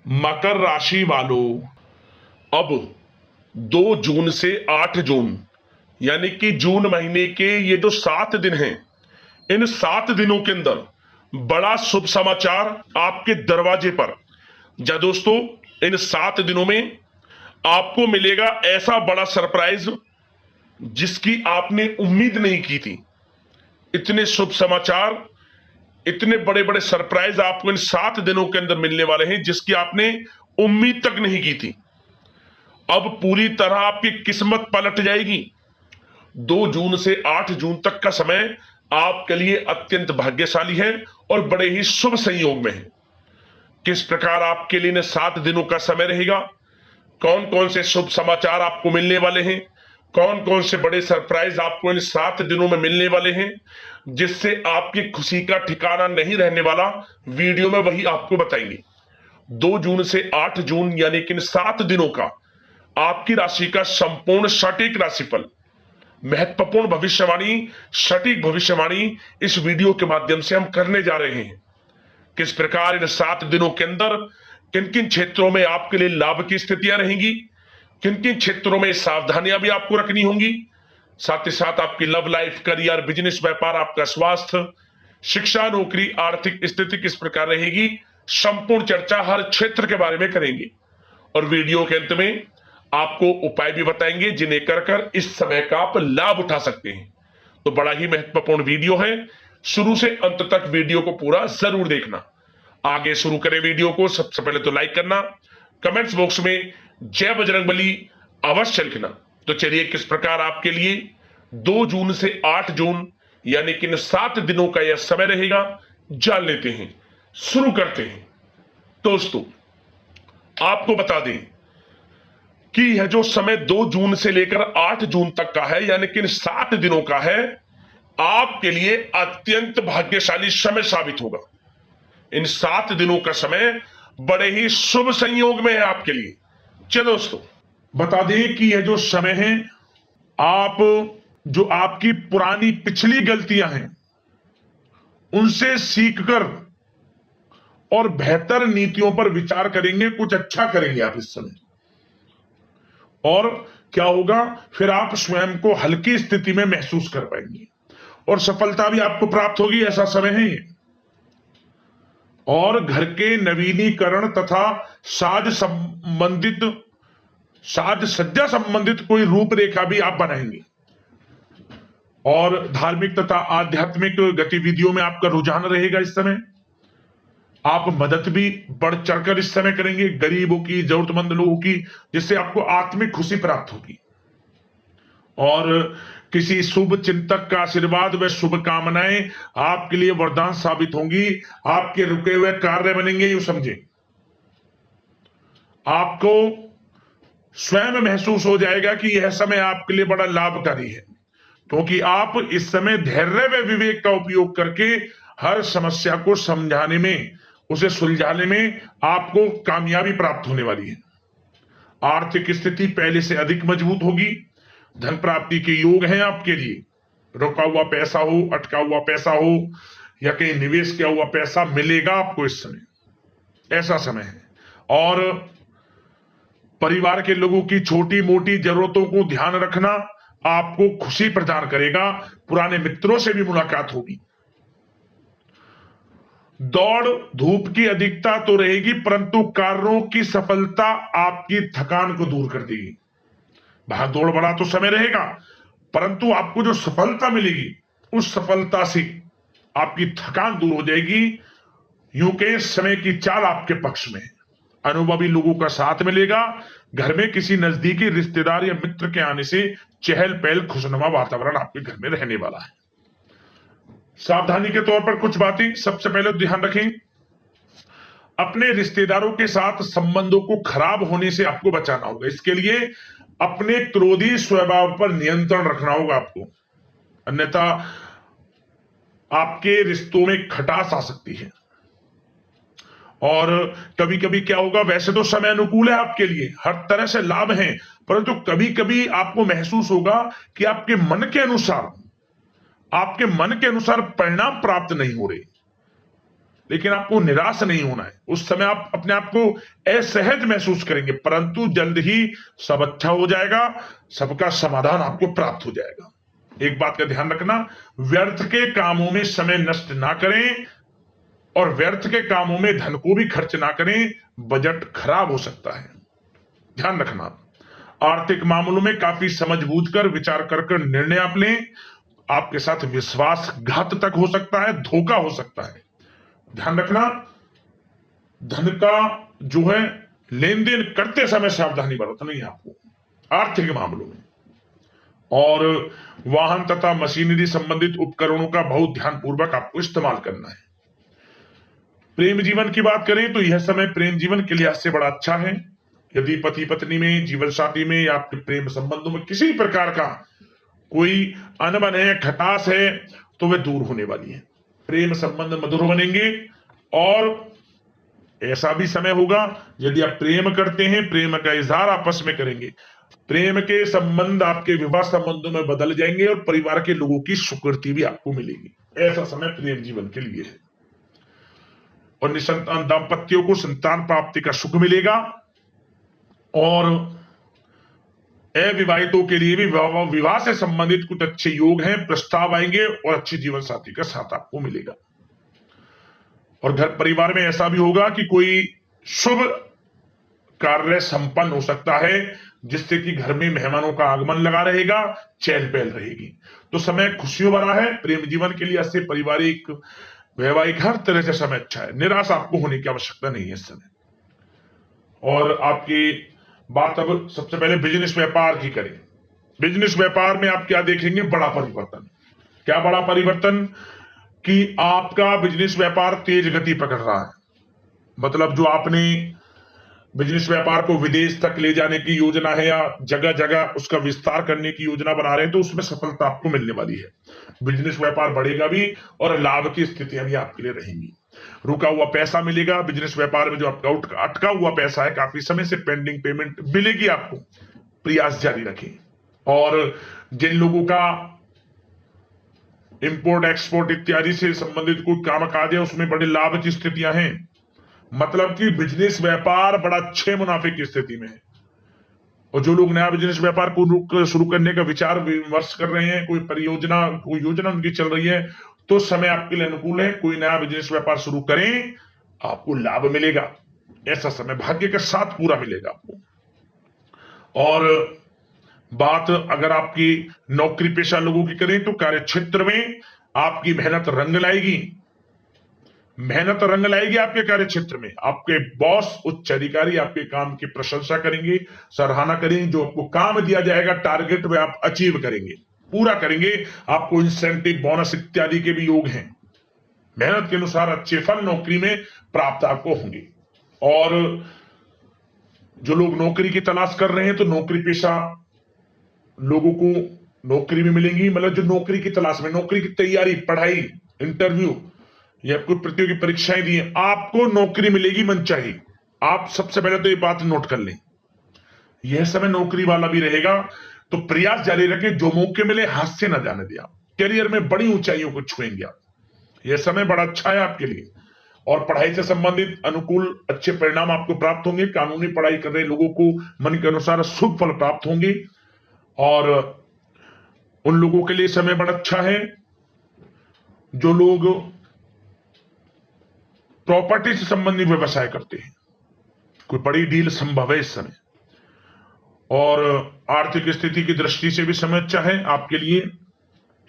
मकर राशि वालों, अब 2 जून से 8 जून यानी कि जून महीने के ये जो 7 दिन हैं, इन 7 दिनों के अंदर बड़ा शुभ समाचार आपके दरवाजे पर। जा दोस्तों, इन 7 दिनों में आपको मिलेगा ऐसा बड़ा सरप्राइज जिसकी आपने उम्मीद नहीं की थी। इतने शुभ समाचार, इतने बड़े बड़े सरप्राइज आपको इन 7 दिनों के अंदर मिलने वाले हैं जिसकी आपने उम्मीद तक नहीं की थी। अब पूरी तरह आपकी किस्मत पलट जाएगी। 2 जून से 8 जून तक का समय आपके लिए अत्यंत भाग्यशाली है और बड़े ही शुभ संयोग में है। किस प्रकार आपके लिए इन 7 दिनों का समय रहेगा, कौन कौन से शुभ समाचार आपको मिलने वाले हैं, कौन कौन से बड़े सरप्राइज आपको इन 7 दिनों में मिलने वाले हैं, जिससे आपकी खुशी का ठिकाना नहीं रहने वाला, वीडियो में वही आपको बताएंगे। 2 जून से 8 जून यानी कि इन 7 दिनों का आपकी राशि का संपूर्ण सटीक राशिफल, महत्वपूर्ण भविष्यवाणी, सटीक भविष्यवाणी इस वीडियो के माध्यम से हम करने जा रहे हैं। किस प्रकार इन 7 दिनों के अंदर किन किन क्षेत्रों में आपके लिए लाभ की स्थितियां रहेंगी, किन किन क्षेत्रों में सावधानियां भी आपको रखनी होंगी, साथ ही साथ आपकी लव लाइफ, करियर, बिजनेस, व्यापार, आपका स्वास्थ्य, शिक्षा, नौकरी, आर्थिक स्थिति किस प्रकार रहेगी, संपूर्ण चर्चा हर क्षेत्र के बारे में करेंगे। और वीडियो के अंत में आपको उपाय भी बताएंगे जिन्हें कर कर इस समय का आप लाभ उठा सकते हैं। तो बड़ा ही महत्वपूर्ण वीडियो है, शुरू से अंत तक वीडियो को पूरा जरूर देखना। आगे शुरू करें वीडियो को, सबसे पहले तो लाइक करना, कमेंट्स बॉक्स में जय बजरंगबली अवश्य लिखना। तो चलिए, किस प्रकार आपके लिए 2 जून से 8 जून यानी कि इन 7 दिनों का यह समय रहेगा, जान लेते हैं। शुरू करते हैं। दोस्तों, आपको बता दें कि यह जो समय 2 जून से लेकर 8 जून तक का है यानी कि इन 7 दिनों का है, आपके लिए अत्यंत भाग्यशाली समय साबित होगा। इन 7 दिनों का समय बड़े ही शुभ संयोग में है आपके लिए। चलो दोस्तों, बता दें कि यह जो समय है, आप जो आपकी पुरानी पिछली गलतियां हैं उनसे सीखकर और बेहतर नीतियों पर विचार करेंगे, कुछ अच्छा करेंगे आप इस समय। और क्या होगा, फिर आप स्वयं को हल्की स्थिति में महसूस कर पाएंगे और सफलता भी आपको प्राप्त होगी, ऐसा समय है ये। और घर के नवीनीकरण तथा साज सज्जा संबंधित कोई रूपरेखा भी आप बनाएंगे और धार्मिक तथा आध्यात्मिक गतिविधियों में आपका रुझान रहेगा इस समय। आप मदद भी बढ़ चढ़कर इस समय करेंगे गरीबों की, जरूरतमंद लोगों की, जिससे आपको आत्मिक खुशी प्राप्त होगी। और किसी शुभ चिंतक का आशीर्वाद व शुभकामनाएं आपके लिए वरदान साबित होंगी, आपके रुके हुए कार्य बनेंगे, यूं समझे। आपको स्वयं महसूस हो जाएगा कि यह समय आपके लिए बड़ा लाभकारी है, क्योंकि आप इस समय धैर्य व विवेक का उपयोग करके हर समस्या को समझाने में, उसे सुलझाने में आपको कामयाबी प्राप्त होने वाली है। आर्थिक स्थिति पहले से अधिक मजबूत होगी, धन प्राप्ति के योग हैं आपके लिए। रुका हुआ पैसा हो, अटका हुआ पैसा हो या कहीं निवेश किया हुआ पैसा मिलेगा आपको इस समय, ऐसा समय है। और परिवार के लोगों की छोटी मोटी जरूरतों को ध्यान रखना आपको खुशी प्रदान करेगा। पुराने मित्रों से भी मुलाकात होगी। दौड़ धूप की अधिकता तो रहेगी, परंतु कार्यों की सफलता आपकी थकान को दूर कर देगी। भाग दौड़ बड़ा तो समय रहेगा, परंतु आपको जो सफलता मिलेगी उस सफलता से आपकी थकान दूर हो जाएगी। यूं के समय की चाल आपके पक्ष में है। अनुभवी लोगों का साथ मिलेगा। घर में किसी नजदीकी रिश्तेदार या मित्र के आने से चहल पहल, खुशनुमा वातावरण आपके घर में रहने वाला है। सावधानी के तौर पर कुछ बातें सबसे पहले ध्यान रखें, अपने रिश्तेदारों के साथ संबंधों को खराब होने से आपको बचाना होगा। इसके लिए अपने क्रोधी स्वभाव पर नियंत्रण रखना होगा आपको, अन्यथा आपके रिश्तों में खटास आ सकती है। और कभी कभी क्या होगा, वैसे तो समय अनुकूल है आपके लिए, हर तरह से लाभ है, परंतु कभी कभी आपको महसूस होगा कि आपके मन के अनुसार परिणाम प्राप्त नहीं हो रहे। लेकिन आपको निराश नहीं होना है। उस समय आप अपने आप को असहज महसूस करेंगे, परंतु जल्द ही सब अच्छा हो जाएगा, सबका समाधान आपको प्राप्त हो जाएगा। एक बात का ध्यान रखना, व्यर्थ के कामों में समय नष्ट ना करें और व्यर्थ के कामों में धन को भी खर्च ना करें, बजट खराब हो सकता है, ध्यान रखना। आर्थिक मामलों में काफी समझ बूझ कर विचार कर निर्णय आप लें। आपके साथ विश्वासघात तक हो सकता है, धोखा हो सकता है, ध्यान रखना। धन का जो है लेन देन करते समय सावधानी बरतनी है आपको आर्थिक मामलों में। और वाहन तथा मशीनरी संबंधित उपकरणों का बहुत ध्यानपूर्वक आपको इस्तेमाल करना है। प्रेम जीवन की बात करें तो यह समय प्रेम जीवन के लिहाज से बड़ा अच्छा है। यदि पति पत्नी में, जीवन साथी में या आपके प्रेम संबंधों में किसी प्रकार का कोई अनबन है, खटास है, तो वह दूर होने वाली है। प्रेम संबंध मधुर बनेंगे। और ऐसा भी समय होगा यदि आप प्रेम करते हैं, प्रेम का इजहार आपस में करेंगे, प्रेम के संबंध आपके विवाह संबंधों में बदल जाएंगे और परिवार के लोगों की स्वीकृति भी आपको मिलेगी। ऐसा समय प्रेम जीवन के लिए है। और निसंतान दाम्पत्यों को संतान प्राप्ति का सुख मिलेगा। और अविवाहितों के लिए भी विवाह से संबंधित कुछ अच्छे योग हैं, प्रस्ताव आएंगे और अच्छे जीवन साथी का साथ आपको मिलेगा। और घर परिवार में ऐसा भी होगा कि कोई शुभ कार्य संपन्न हो सकता है, जिससे कि घर में मेहमानों का आगमन लगा रहेगा, चहल पहल रहेगी। तो समय खुशियों भरा है प्रेम जीवन के लिए। ऐसे पारिवारिक, वैवाहिक हर तरह से समय अच्छा है। निराश आपको होने की आवश्यकता नहीं है इस समय। और आपकी बात अब सबसे पहले बिजनेस व्यापार की करें। बिजनेस व्यापार में आप क्या देखेंगे? बड़ा परिवर्तन। क्या बड़ा परिवर्तन? कि आपका बिजनेस व्यापार तेज गति पकड़ रहा है। मतलब जो आपने बिजनेस व्यापार को विदेश तक ले जाने की योजना है या जगह जगह उसका विस्तार करने की योजना बना रहे हैं, तो उसमें सफलता आपको मिलने वाली है। बिजनेस व्यापार बढ़ेगा भी और लाभ की स्थितियां भी आपके लिए रहेंगी। रुका हुआ पैसा मिलेगा। बिजनेस व्यापार में जो आपका अटका हुआ पैसा है, काफी समय से पेंडिंग पेमेंट मिलेगी आपको। प्रयास जारी रखें। और जिन लोगों का इंपोर्ट एक्सपोर्ट इत्यादि से संबंधित कोई काम काज है, उसमें बड़े लाभ की स्थितियां हैं। मतलब कि बिजनेस व्यापार बड़ा अच्छे मुनाफे की स्थिति में है। और जो लोग नया बिजनेस व्यापार को शुरू करने का विचार विमर्श कर रहे हैं, कोई परियोजना, कोई योजना उनकी चल रही है, तो समय आपके लिए अनुकूल है। कोई नया बिजनेस व्यापार शुरू करें, आपको लाभ मिलेगा। ऐसा समय भाग्य के साथ पूरा मिलेगा आपको। और बात अगर आपकी नौकरी पेशा लोगों की करें तो कार्य क्षेत्र में आपकी मेहनत रंग लाएगी। मेहनत रंग लाएगी आपके कार्य क्षेत्र में। आपके बॉस, उच्च अधिकारी आपके काम की प्रशंसा करेंगे, सराहना करेंगे। जो आपको काम दिया जाएगा टारगेट में आप अचीव करेंगे, पूरा करेंगे। आपको इंसेंटिव, बोनस इत्यादि के भी योग हैं। मेहनत के अनुसार अच्छे फल नौकरी में प्राप्त आपको होंगे। और जो लोग नौकरी की तलाश कर रहे हैं, तो नौकरी पेशा लोगों को नौकरी भी मिलेंगी। मतलब जो नौकरी की तलाश में, नौकरी की तैयारी, पढ़ाई, इंटरव्यू या कोई प्रतियोगी परीक्षाएं दी हैं, आपको नौकरी मिलेगी मनचाही। आप सबसे पहले तो ये बात नोट कर लें। यह समय नौकरी वाला भी रहेगा, तो प्रयास जारी रखें। जो मौके मिले हाथ से ना जाने दिया। करियर में बड़ी ऊंचाइयों को छुएंगे आप। यह समय बड़ा अच्छा है आपके लिए। और पढ़ाई से संबंधित अनुकूल अच्छे परिणाम आपको प्राप्त होंगे। कानूनी पढ़ाई कर रहे लोगों को मन के अनुसार शुभ फल प्राप्त होंगे। और उन लोगों के लिए समय बड़ा अच्छा है जो लोग प्रॉपर्टी से संबंधित व्यवसाय करते हैं। कोई बड़ी डील संभव है इस समय। और आर्थिक स्थिति की दृष्टि से भी समय अच्छा है आपके लिए।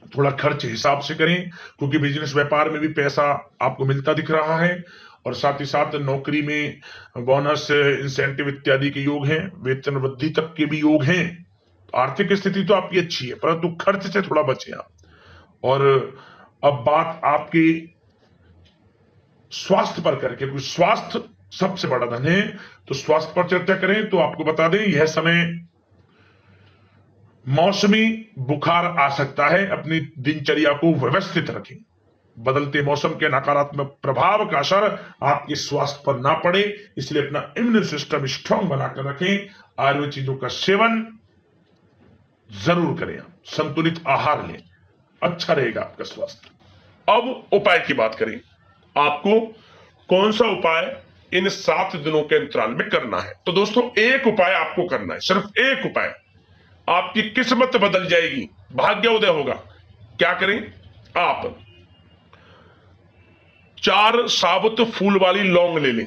थोड़ा खर्च हिसाब से करें, क्योंकि बिजनेस व्यापार में भी पैसा आपको मिलता दिख रहा है। और साथ ही साथ नौकरी में बोनस, इंसेंटिव इत्यादि के योग हैं। वेतन वृद्धि तक के भी योग हैं। आर्थिक स्थिति तो आपकी अच्छी है, परंतु खर्च से थोड़ा बचें आप। और अब बात आपकी स्वास्थ्य पर करके, क्योंकि स्वास्थ्य सबसे बड़ा धन है, तो स्वास्थ्य पर चर्चा करें तो आपको बता दें यह समय मौसमी बुखार आ सकता है। अपनी दिनचर्या को व्यवस्थित रखें। बदलते मौसम के नकारात्मक प्रभाव का असर आपके स्वास्थ्य पर ना पड़े, इसलिए अपना इम्यून सिस्टम स्ट्रांग बनाकर रखें। आयुर्वेद चीजों का सेवन जरूर करें। संतुलित आहार लें, अच्छा रहेगा आपका स्वास्थ्य। अब उपाय की बात करें। आपको कौन सा उपाय इन 7 दिनों के अंतराल में करना है। तो दोस्तों एक उपाय आपको करना है, सिर्फ एक उपाय, आपकी किस्मत बदल जाएगी, भाग्योदय होगा। क्या करें? आप 4 साबुत फूल वाली लौंग ले लें।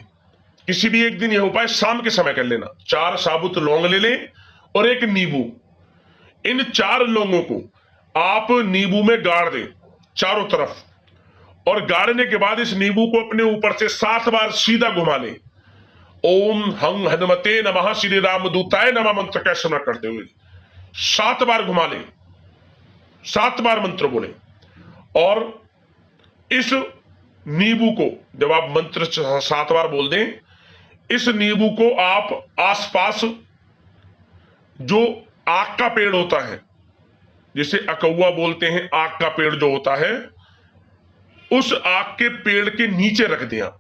किसी भी एक दिन यह उपाय शाम के समय कर लेना। 4 साबुत लौंग ले लें और एक नींबू। इन 4 लौंगों को आप नींबू में गाड़ दें चारों तरफ, और गाड़ने के बाद इस नींबू को अपने ऊपर से 7 बार सीधा घुमा लें। ओम हं हनुमते नमः श्री रामदूताय नमः मंत्र का स्मरण करते हुए 7 बार घुमा लें, 7 बार मंत्र बोले। और इस नींबू को जब आप मंत्र 7 बार बोल दें, इस नींबू को आप आसपास जो आक का पेड़ होता है, जिसे अकौआ बोलते हैं, आक का पेड़ जो होता है, उस आक के पेड़ के नीचे रख दें। आप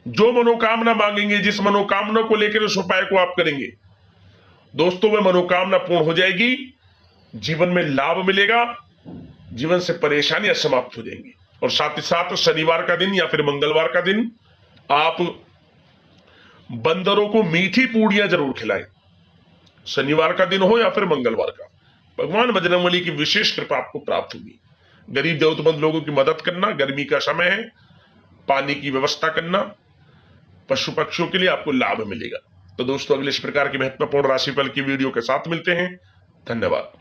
जो मनोकामना मांगेंगे, जिस मनोकामना को लेकर उस उपाय को आप करेंगे, दोस्तों वह मनोकामना पूर्ण हो जाएगी, जीवन में लाभ मिलेगा, जीवन से परेशानियां समाप्त हो जाएंगी। और साथ ही साथ शनिवार का दिन या फिर मंगलवार का दिन आप बंदरों को मीठी पूड़ियां जरूर खिलाएं। शनिवार का दिन हो या फिर मंगलवार का, भगवान बजरंगबली की विशेष कृपा आपको प्राप्त होगी। गरीब जरूरतमंद लोगों की मदद करना, गर्मी का समय है, पानी की व्यवस्था करना, पशु पक्षियों के लिए आपको लाभ मिलेगा। तो दोस्तों अगले इस प्रकार की महत्वपूर्ण राशिफल की वीडियो के साथ मिलते हैं। धन्यवाद।